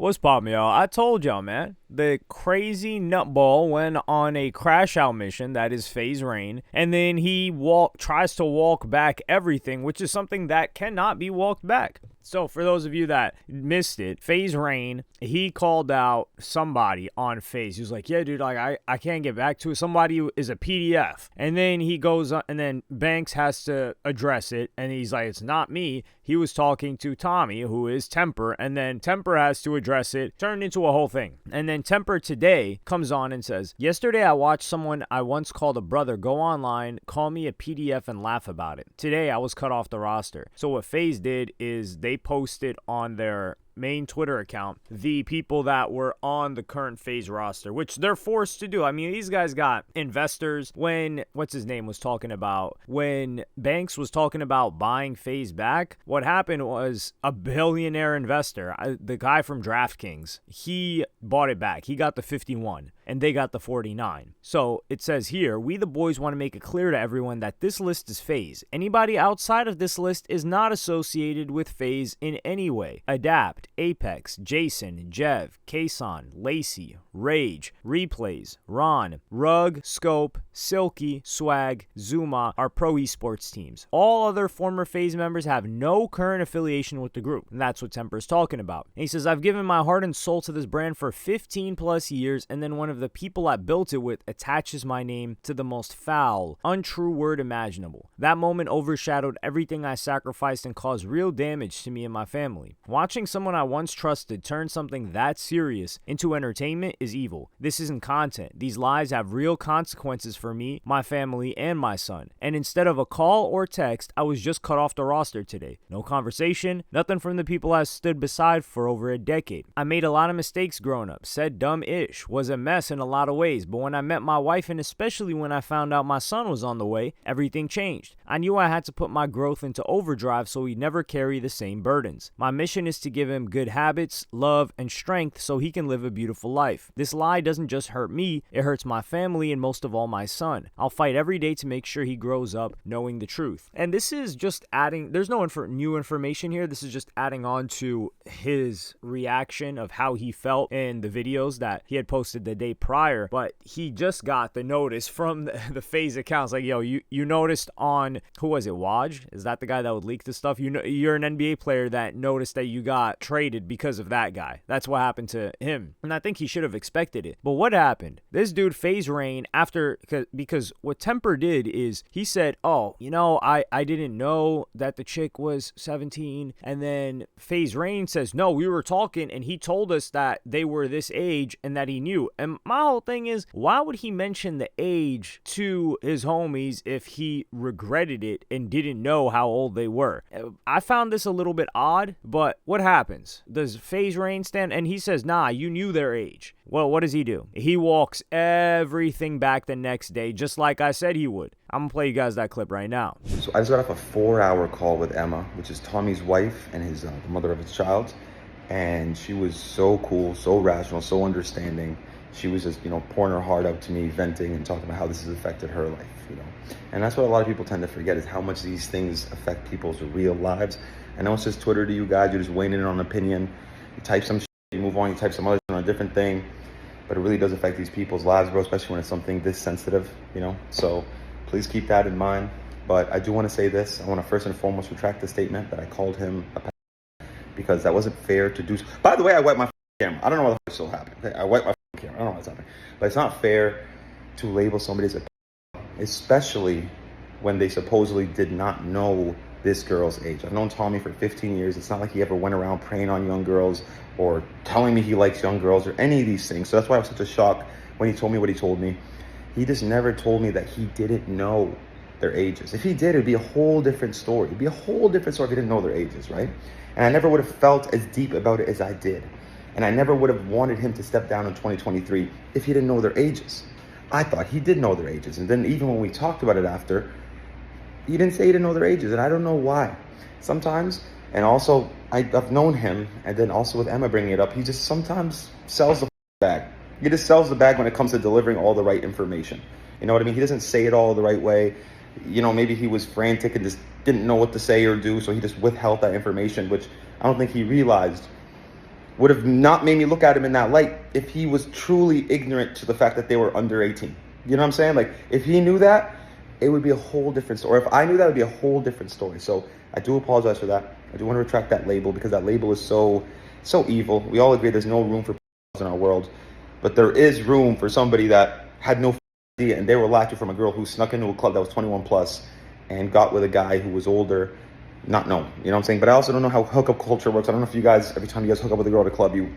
What's poppin', y'all? I told y'all, man. The crazy nutball went on a crash out mission that is FaZe Rain, and then he tries to walk back everything, which is something that cannot be walked back. So for those of you that missed it, FaZe Rain, he called out somebody on FaZe. He was like, yeah, dude, like I can't get back to it. Somebody is a PDF. And then he goes on, and then Banks has to address it, and he's like, it's not me. He was talking to Tommy, who is Temper, and then Temper has to address it. Turned into a whole thing. And then Temper today comes on and says, yesterday I watched someone I once called a brother go online, call me a PDF, and laugh about it. Today I was cut off the roster. So what FaZe did is they posted on their main Twitter account the people that were on the current FaZe roster, which they're forced to do. I mean, these guys got investors. When what's his name was talking about, when Banks was talking about buying FaZe back, what happened was a billionaire investor, the guy from DraftKings, he bought it back. He got the 51 and they got the 49. So it says here, we the boys want to make it clear to everyone that this list is FaZe. Anybody outside of this list is not associated with FaZe in any way. Adapt, Apex, Jason, Jev, Kason, Lacey, Rage, Replays, Ron, Rug, Scope, Silky, Swag, Zuma are pro esports teams. All other former FaZe members have no current affiliation with the group. And that's what Temper's talking about. And he says, I've given my heart and soul to this brand for 15 plus years, and then one of the people I built it with attaches my name to the most foul, untrue word imaginable. That moment overshadowed everything I sacrificed and caused real damage to me and my family. Watching someone I once trusted turn something that serious into entertainment is evil. This isn't content. These lies have real consequences for me, my family, and my son. And instead of a call or text, I was just cut off the roster today. No conversation, nothing from the people I stood beside for over a decade. I made a lot of mistakes growing up, said dumb-ish, was a mess in a lot of ways, but when I met my wife and especially when I found out my son was on the way, everything changed. I knew I had to put my growth into overdrive so he'd never carry the same burdens. My mission is to give him good habits, love, and strength so he can live a beautiful life. This lie doesn't just hurt me, it hurts my family and most of all my son. I'll fight every day to make sure he grows up knowing the truth. And this is just adding, there's no new information here, this is just adding on to his reaction of how he felt in the videos that he had posted the day prior, but he just got the notice from the FaZe accounts like, yo, you noticed on, who was it, Waj? Is that the guy that would leak the stuff? You know, you're an NBA player that noticed that you got traded because of that guy. That's what happened to him. And I think he should have expected it. But what happened? This dude, FaZe Rain, because what Temper did is he said, oh, you know, I didn't know that the chick was 17. And then FaZe Rain says, no, we were talking and he told us that they were this age and that he knew. And my whole thing is, why would he mention the age to his homies if he regretted it and didn't know how old they were? I found this a little bit odd, but what happens? Does FaZe Rain stand? And he says, nah, you knew their age. Well, what does he do? He walks everything back the next day, just like I said he would. I'm gonna play you guys that clip right now. So I just got off a 4-hour call with Emma, which is Tommy's wife and his the mother of his child. And she was so cool, so rational, so understanding. She was just, pouring her heart out to me, venting and talking about how this has affected her life, And that's what a lot of people tend to forget is how much these things affect people's real lives. I know it's just Twitter to you guys. You're just weighing in on an opinion. You type some shit, you move on, you type some other shit on a different thing. But it really does affect these people's lives, bro, especially when it's something this sensitive, So please keep that in mind. But I do want to say this. I want to first and foremost retract the statement that I called him a because that wasn't fair to do. By the way, I wiped my camera. I don't know what the still happened. Okay? I wiped my camera. I don't know what's happening. But it's not fair to label somebody as a especially when they supposedly did not know this girl's age. I've known Tommy for 15 years. It's not like he ever went around preying on young girls or telling me he likes young girls or any of these things. So that's why I was such a shock when he told me what he told me. He just never told me that he didn't know their ages. If he did, it'd be a whole different story. It'd be a whole different story if he didn't know their ages, right? And I never would have felt as deep about it as I did. And I never would have wanted him to step down in 2023 if he didn't know their ages. I thought he did know their ages. And then even when we talked about it after, he didn't say he didn't know their ages. And I don't know why. Sometimes, and also I've known him, and then also with Emma bringing it up, he just sometimes sells the bag. He just sells the bag when it comes to delivering all the right information. You know what I mean? He doesn't say it all the right way. Maybe he was frantic and just didn't know what to say or do, so he just withheld that information, which I don't think he realized would have not made me look at him in that light if he was truly ignorant to the fact that they were under 18. You know what I'm saying? Like, if he knew that, it would be a whole different story. Or if I knew that, it would be a whole different story. So I do apologize for that. I do want to retract that label, because that label is so evil. We all agree there's no room for in our world, but there is room for somebody that had no idea, and they were latching from a girl who snuck into a club that was 21 plus and got with a guy who was older. Not known, you know what I'm saying? But I also don't know how hookup culture works. I don't know if you guys, every time you guys hook up with a girl at a club, you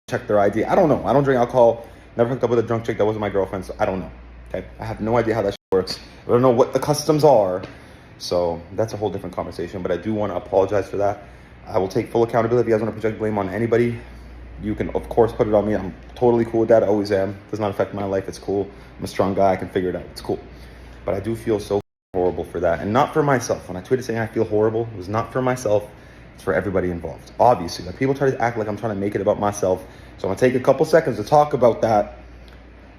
check their ID. I don't know. I don't drink alcohol. Never hooked up with a drunk chick that wasn't my girlfriend, so I don't know. Okay, I have no idea how that shit works. I don't know what the customs are. So that's a whole different conversation. But I do want to apologize for that. I will take full accountability. If you guys want to project blame on anybody, you can of course put it on me. I'm totally cool with that. I always am. It does not affect my life. It's cool. I'm a strong guy. I can figure it out. It's cool. But I do feel so horrible for that, and not for myself. When I tweeted saying I feel horrible, it was not for myself. It's for everybody involved. Obviously, like, people try to act like I'm trying to make it about myself. So I'm gonna take a couple seconds to talk about that.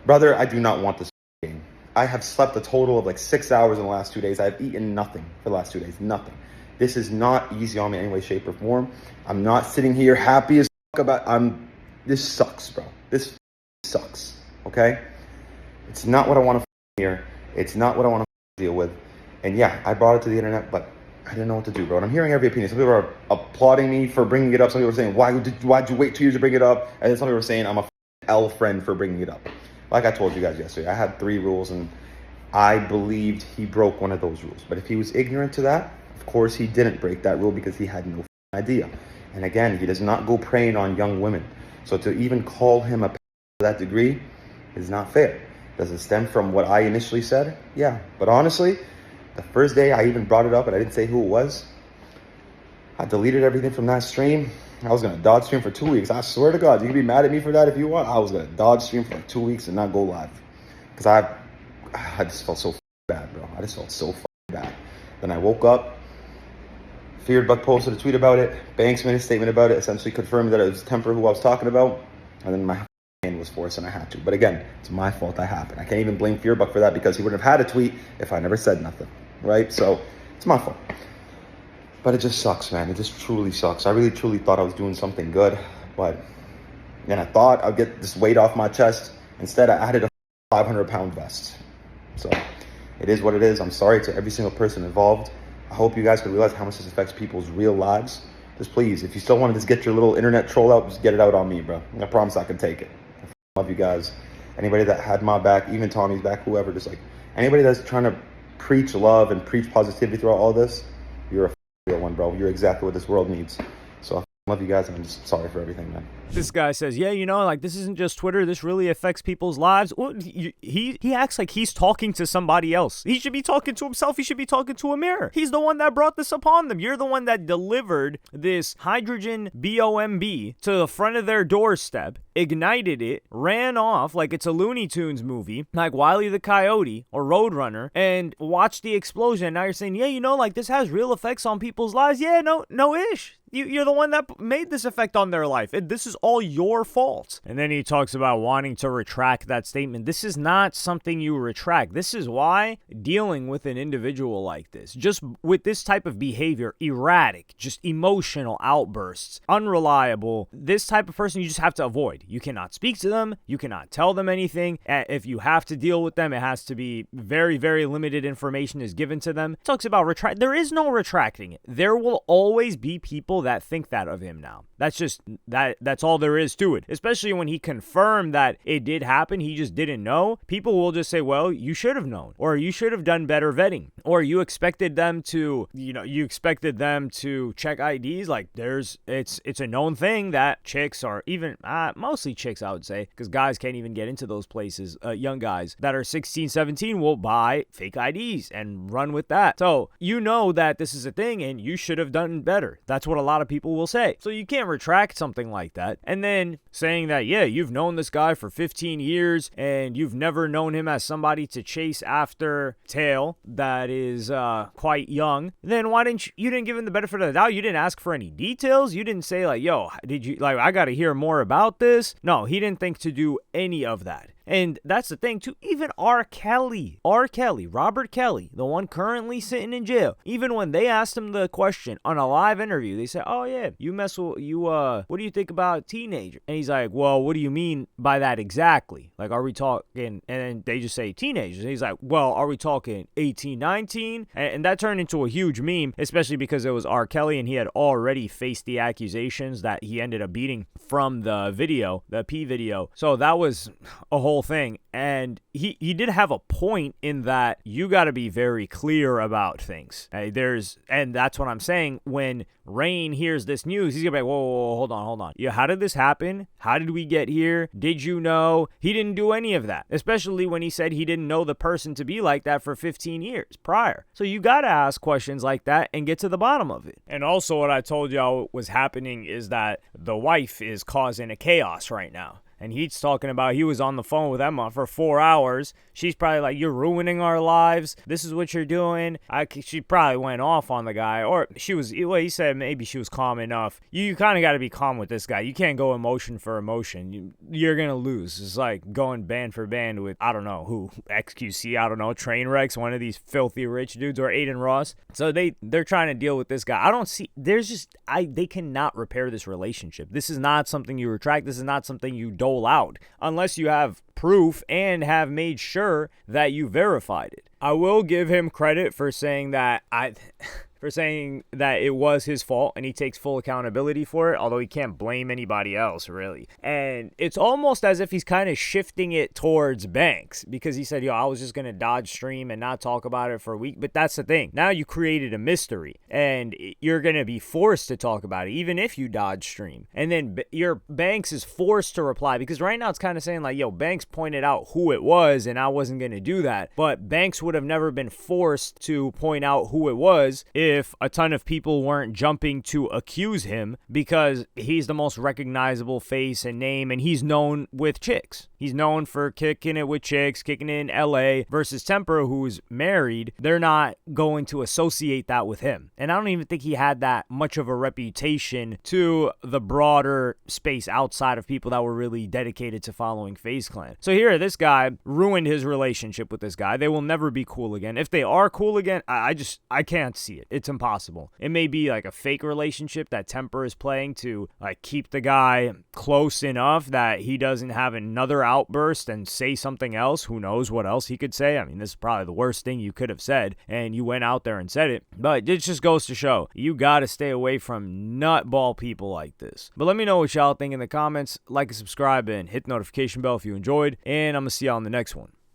Brother, I do not want this game. I have slept a total of like 6 hours in the last 2 days. I've eaten nothing for the last 2 days. Nothing. This is not easy on me in any way, shape, or form. I'm not sitting here happy as about. This sucks, bro. This sucks. Okay? It's not what I want to hear. It's not what I want to deal with. And yeah, I brought it to the internet, but I didn't know what to do, bro. And I'm hearing every opinion. Some people are applauding me for bringing it up. Some people are saying, why'd you wait 2 years to bring it up? And then some people are saying I'm a L friend for bringing it up. Like I told you guys yesterday, I had 3 rules, and I believed he broke one of those rules. But if he was ignorant to that, of course he didn't break that rule, because he had no idea. And again, he does not go preying on young women. So to even call him a to that degree is not fair. Does it stem from what I initially said? Yeah. But honestly, the first day I even brought it up and I didn't say who it was, I deleted everything from that stream. I was going to dodge stream for 2 weeks. I swear to God, you can be mad at me for that if you want. I was going to dodge stream for like 2 weeks and not go live. Because I just felt so bad, bro. I just felt so bad. Then I woke up. Feared Buck posted a tweet about it. Banks made a statement about it, essentially confirming that it was Temper who I was talking about. And then my hand was forced and I had to. But again, it's my fault I happened. I can't even blame Fear Buck for that, because he wouldn't have had a tweet if I never said nothing, right? So it's my fault. But it just sucks, man. It just truly sucks. I really, truly thought I was doing something good. But then I thought I'd get this weight off my chest. Instead, I added a 500-pound vest. So it is what it is. I'm sorry to every single person involved. I hope you guys can realize how much this affects people's real lives. Just please, if you still want to just get your little internet troll out, just get it out on me, bro. I promise I can take it. I love you guys. Anybody that had my back, even Tommy's back, whoever, just like anybody that's trying to preach love and preach positivity throughout all this, you're a real one, bro. You're exactly what this world needs. So I love you guys, and I'm just sorry for everything, man. This guy says, yeah, you know, like, this isn't just Twitter. This really affects people's lives. Well, he acts like he's talking to somebody else. He should be talking to himself. He should be talking to a mirror. He's the one that brought this upon them. You're the one that delivered this hydrogen BOMB to the front of their doorstep, ignited it, ran off like it's a Looney Tunes movie, like Wile E. the Coyote or Roadrunner, and watched the explosion. And now you're saying, yeah, you know, like, this has real effects on people's lives. Yeah, no ish. You're the one that made this effect on their life. This is all your fault. And then he talks about wanting to retract that statement. This is not something you retract. This is why dealing with an individual like this, just with this type of behavior, erratic, just emotional outbursts, unreliable, this type of person you just have to avoid. You cannot speak to them. You cannot tell them anything. If you have to deal with them, it has to be very, very limited information is given to them. He talks about retract. There is no retracting it. There will always be people that think that of him now. That's all there is to it. Especially when he confirmed that it did happen, he just didn't know. People will just say, well, you should have known, or you should have done better vetting, or you expected them to, check IDs. Like, it's a known thing that chicks, or even mostly chicks, I would say, because guys can't even get into those places. Young guys that are 16, 17 will buy fake IDs and run with that. So you know that this is a thing and you should have done better. That's what a lot of people will say. So you can't retract something like that. And then saying that, yeah, you've known this guy for 15 years and you've never known him as somebody to chase after tail that is quite young, then why didn't you didn't give him the benefit of the doubt? You didn't ask for any details. You didn't say, like, yo, did you, like, I got to hear more about this. No, he didn't think to do any of that. And that's the thing too. Even Robert Kelly, the one currently sitting in jail, even when they asked him the question on a live interview, they said, "Oh yeah, what do you think about teenagers?" And he's like, "Well, what do you mean by that exactly? Like, are we talking?" And then they just say teenagers. And he's like, "Well, are we talking 18, 19?" And that turned into a huge meme, especially because it was R. Kelly and he had already faced the accusations that he ended up beating from the video, the P video. So that was a whole thing. And he did have a point in that you got to be very clear about things. And that's what I'm saying. When Rain hears this news, he's gonna be like, whoa, hold on. Yeah, how did this happen? How did we get here? Did you know? He didn't do any of that, especially when he said he didn't know the person to be like that for 15 years prior. So you gotta ask questions like that and get to the bottom of it. And also what I told y'all was happening is that the wife is causing a chaos right now. And he's talking about he was on the phone with Emma for 4 hours. She's probably like, "You're ruining our lives. This is what you're doing." She probably went off on the guy. Or he said maybe she was calm enough. You kind of got to be calm with this guy. You can't go emotion for emotion. You're going to lose. It's like going band for band with, I don't know who, XQC, I don't know, Trainwrecks, one of these filthy rich dudes, or Aiden Ross. So they're trying to deal with this guy. They cannot repair this relationship. This is not something you retract. This is not something you dole out unless you have proof and have made sure that you verified it. I will give him credit for saying that it was his fault and he takes full accountability for it, although he can't blame anybody else, really. And it's almost as if he's kind of shifting it towards Banks, because he said, I was just going to dodge stream and not talk about it for a week. But that's the thing. Now you created a mystery and you're going to be forced to talk about it, even if you dodge stream. And then your Banks is forced to reply, because right now it's kind of saying like, Banks pointed out who it was and I wasn't going to do that. But Banks would have never been forced to point out who it was if a ton of people weren't jumping to accuse him, because he's the most recognizable face and name, and he's known with chicks. He's known for kicking it with chicks, kicking it in LA, versus Temper, who's married. They're not going to associate that with him. And I don't even think he had that much of a reputation to the broader space outside of people that were really dedicated to following FaZe Clan. So here, this guy ruined his relationship with this guy. They will never be cool again. If they are cool again, I can't see it. It's impossible. It may be like a fake relationship that Temper is playing to like keep the guy close enough that he doesn't have another outburst and say something else. Who knows what else he could say? I mean, this is probably the worst thing you could have said, and you went out there and said it. But it just goes to show you got to stay away from nutball people like this. But let me know what y'all think in the comments. Like and subscribe and hit the notification bell if you enjoyed, and I'm gonna see y'all on the next one.